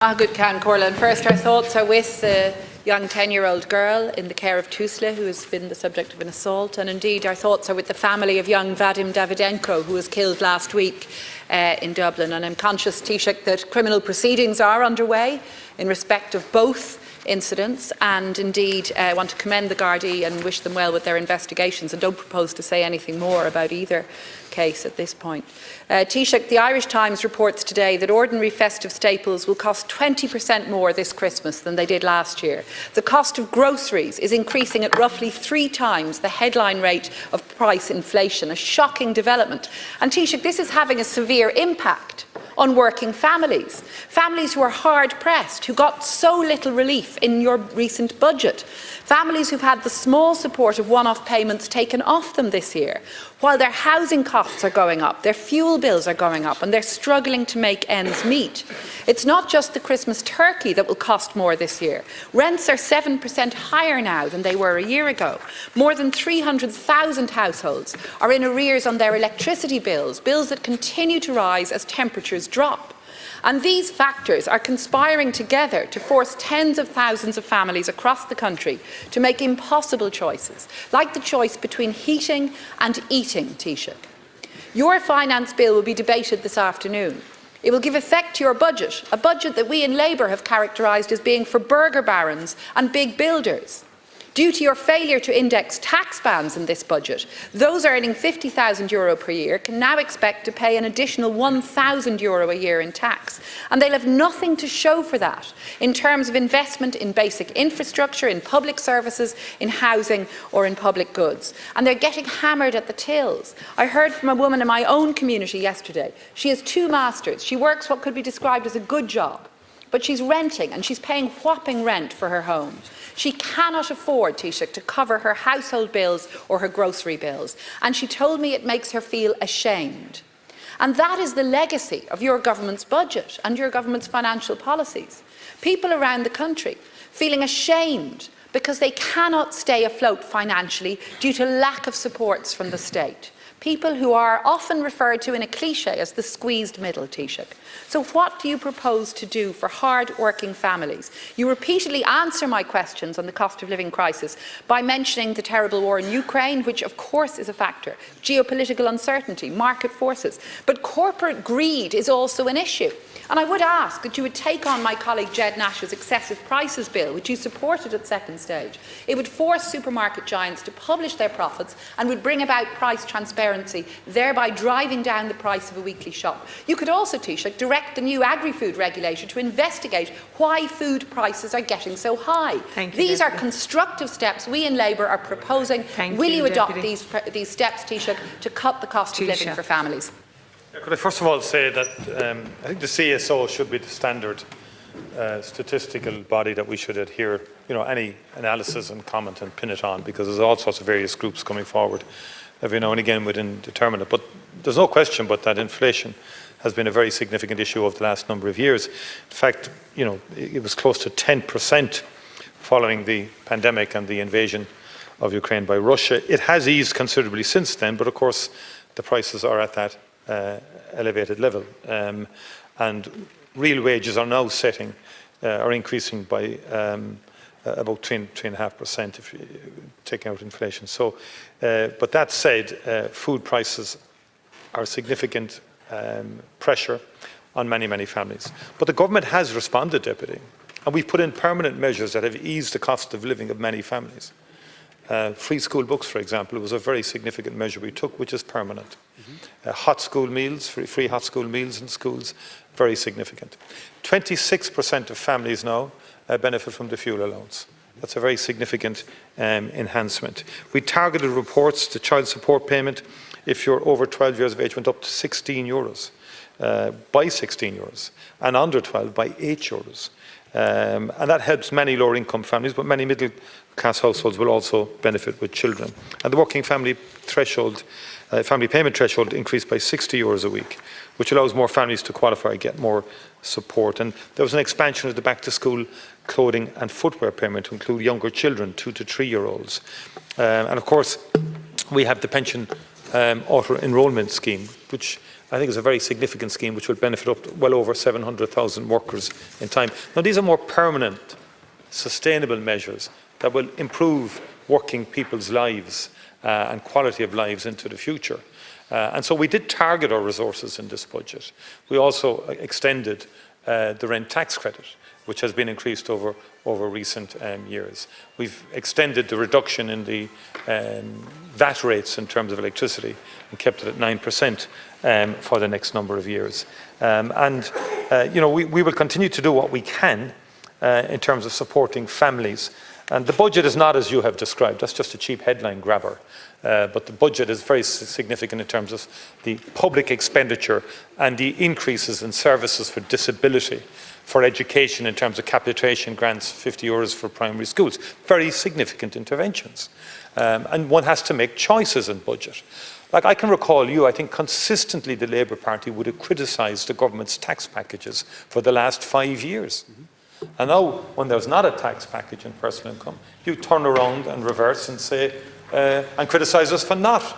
Good Can Corlin. First, our thoughts are with the young 10-year-old girl in the care of Tusla who has been the subject of an assault, and indeed our thoughts are with the family of young Vadim Davydenko who was killed last week in Dublin. And I'm conscious, Taoiseach, that criminal proceedings are underway in respect of both incidents, and indeed I want to commend the Gardaí and wish them well with their investigations, and don't propose to say anything more about either case at this point. Taoiseach, the Irish Times reports today that ordinary festive staples will cost 20% more this Christmas than they did last year. The cost of groceries is increasing at roughly 3 times the headline rate of price inflation, a shocking development. And Taoiseach, this is having a severe impact on working families, families who are hard-pressed, who got so little relief in your recent budget, families who've had the small support of one-off payments taken off them this year, while their housing costs are going up, their fuel bills are going up, and they're struggling to make ends meet. It's not just the Christmas turkey that will cost more this year. Rents are 7% higher now than they were a year ago. More than 300,000 households are in arrears on their electricity bills, bills that continue to rise as temperatures drop. And these factors are conspiring together to force tens of thousands of families across the country to make impossible choices, like the choice between heating and eating, Taoiseach. Your finance bill will be debated this afternoon. It will give effect to your budget, a budget that we in Labour have characterised as being for burger barons and big builders. Due to your failure to index tax bands in this budget, those earning €50,000 per year can now expect to pay an additional €1,000 a year in tax. And they'll have nothing to show for that in terms of investment in basic infrastructure, in public services, in housing or in public goods. And they're getting hammered at the tills. I heard from a woman in my own community yesterday. She has 2 masters. She works what could be described as a good job, but she's renting and she's paying whopping rent for her home. She cannot afford, Taoiseach, to cover her household bills or her grocery bills, and she told me it makes her feel ashamed. And that is the legacy of your government's budget and your government's financial policies. People around the country feeling ashamed because they cannot stay afloat financially due to lack of supports from the state. People who are often referred to in a cliché as the squeezed middle, Taoiseach. So what do you propose to do for hard-working families? You repeatedly answer my questions on the cost of living crisis by mentioning the terrible war in Ukraine, which of course is a factor, geopolitical uncertainty, market forces. But corporate greed is also an issue. And I would ask that you would take on my colleague Jed Nash's excessive prices bill, which you supported at second stage. It would force supermarket giants to publish their profits and would bring about price transparency, thereby driving down the price of a weekly shop. You could also, Taoiseach, direct the new agri-food regulator to investigate why food prices are getting so high. These are constructive steps we in Labour are proposing. Will you adopt these steps, Taoiseach, to cut the cost of living for families? Could I first of all say that I think the CSO should be the standard statistical body that we should adhere, any analysis and comment and pin it on, because there's all sorts of various groups coming forward every now and again within determine it. But there's no question but that inflation has been a very significant issue over the last number of years. In fact, it was close to 10% following the pandemic and the invasion of Ukraine by Russia. It has eased considerably since then, but of course the prices are at that elevated level, and real wages are now are increasing by about 3.5% if you take out inflation. So, but that said, food prices are significant pressure on many families. But the government has responded, Deputy, and we've put in permanent measures that have eased the cost of living of many families. Free school books, for example, was a very significant measure we took, which is permanent. Hot school meals, free hot school meals in schools, very significant. 26% of families now benefit from the fuel allowance. That's a very significant enhancement. We targeted reports. The child support payment, if you're over 12 years of age, went up to €16, by €16, and under 12 by €8. And that helps many lower income families, but many middle class households will also benefit with children. And the working family threshold, family payment threshold increased by €60 a week, which allows more families to qualify and get more support. And there was an expansion of the back to school clothing and footwear payment to include younger children, 2 to 3 year olds. And of course, we have the pension auto enrolment scheme, which I think is a very significant scheme which will benefit up to well over 700,000 workers in time. Now, these are more permanent, sustainable measures that will improve working people's lives and quality of lives into the future. And so we did target our resources in this budget. We also extended the rent tax credit, which has been increased over recent years. We've extended the reduction in the VAT rates in terms of electricity and kept it at 9% for the next number of years. We will continue to do what we can in terms of supporting families. And the budget is not as you have described. That's just a cheap headline grabber. But the budget is very significant in terms of the public expenditure and the increases in services for disability, for education in terms of capitation grants, 50 euros for primary schools. Very significant interventions. And one has to make choices in budget. Like I can recall I think consistently the Labour Party would have criticised the government's tax packages for the last 5 years. And now, when there's not a tax package in personal income, you turn around and reverse and say, and criticise us for not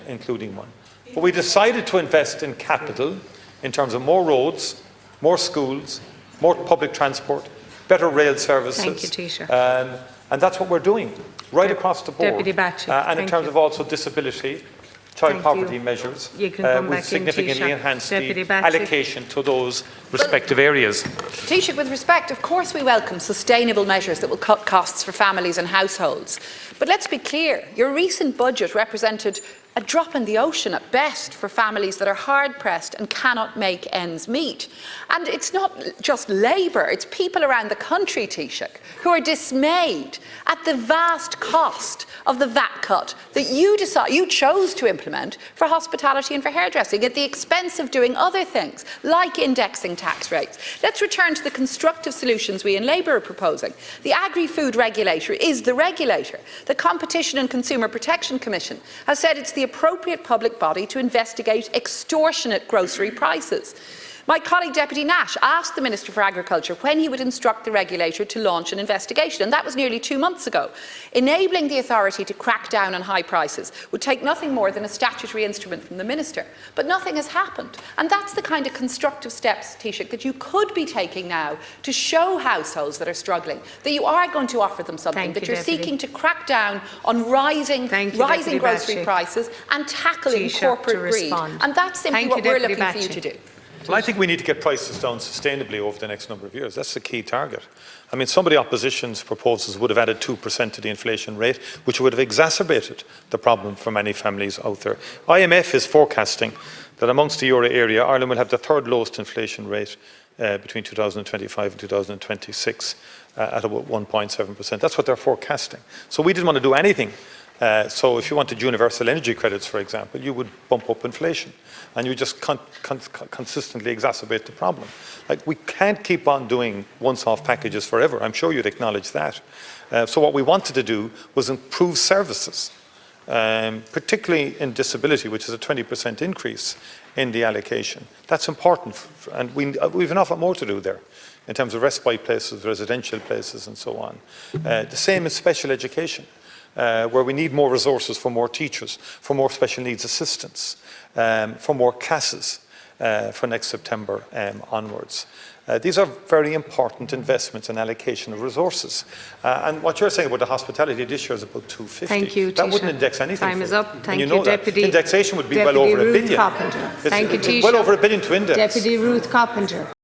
including one. But we decided to invest in capital in terms of more roads, more schools, more public transport, better rail services. Thank you, Taoiseach. And that's what we're doing, right across the board. Deputy Bacik, and in terms of also disability, child poverty measures, we've significantly enhanced the allocation to those respective areas. Taoiseach, with respect, of course we welcome sustainable measures that will cut costs for families and households. But let's be clear, your recent budget represented a drop in the ocean at best for families that are hard-pressed and cannot make ends meet. And it's not just Labour, it's people around the country, Taoiseach, who are dismayed at the vast cost of the VAT cut that you chose to implement for hospitality and for hairdressing at the expense of doing other things, like indexing tax rates. Let's return to the constructive solutions we in Labour are proposing. The Agri-Food Regulator is the regulator. The Competition and Consumer Protection Commission has said it's the appropriate public body to investigate extortionate grocery prices. My colleague Deputy Nash asked the Minister for Agriculture when he would instruct the regulator to launch an investigation, and that was nearly 2 months ago. Enabling the authority to crack down on high prices would take nothing more than a statutory instrument from the Minister, but nothing has happened. And that's the kind of constructive steps, Taoiseach, that you could be taking now to show households that are struggling that you are going to offer them something, that you're seeking to crack down on rising grocery prices and tackling corporate greed. And that's simply what we're looking for you to do. Well, I think we need to get prices down sustainably over the next number of years. That's the key target. I mean, some of the opposition's proposals would have added 2% to the inflation rate, which would have exacerbated the problem for many families out there. IMF is forecasting that amongst the euro area, Ireland will have the third lowest inflation rate between 2025 and 2026 at about 1.7%. That's what they're forecasting. So we didn't want to do anything. So if you wanted universal energy credits, for example, you would bump up inflation and you just consistently exacerbate the problem. Like, we can't keep on doing once-off packages forever. I'm sure you'd acknowledge that. So what we wanted to do was improve services, particularly in disability, which is a 20% increase in the allocation. That's important, and we've an awful lot more to do there in terms of respite places, residential places, and so on. The same in special education. Where we need more resources for more teachers, for more special needs assistants, for more classes for next September onwards. These are very important investments and allocation of resources. And what you're saying about the hospitality this year is about 250. Thank you, that wouldn't index anything. Time is up. Thank you, know Deputy. Indexation would be well over $1 billion. Thank you, Taoiseach. Well over $1 billion to index. Deputy Ruth Coppinger.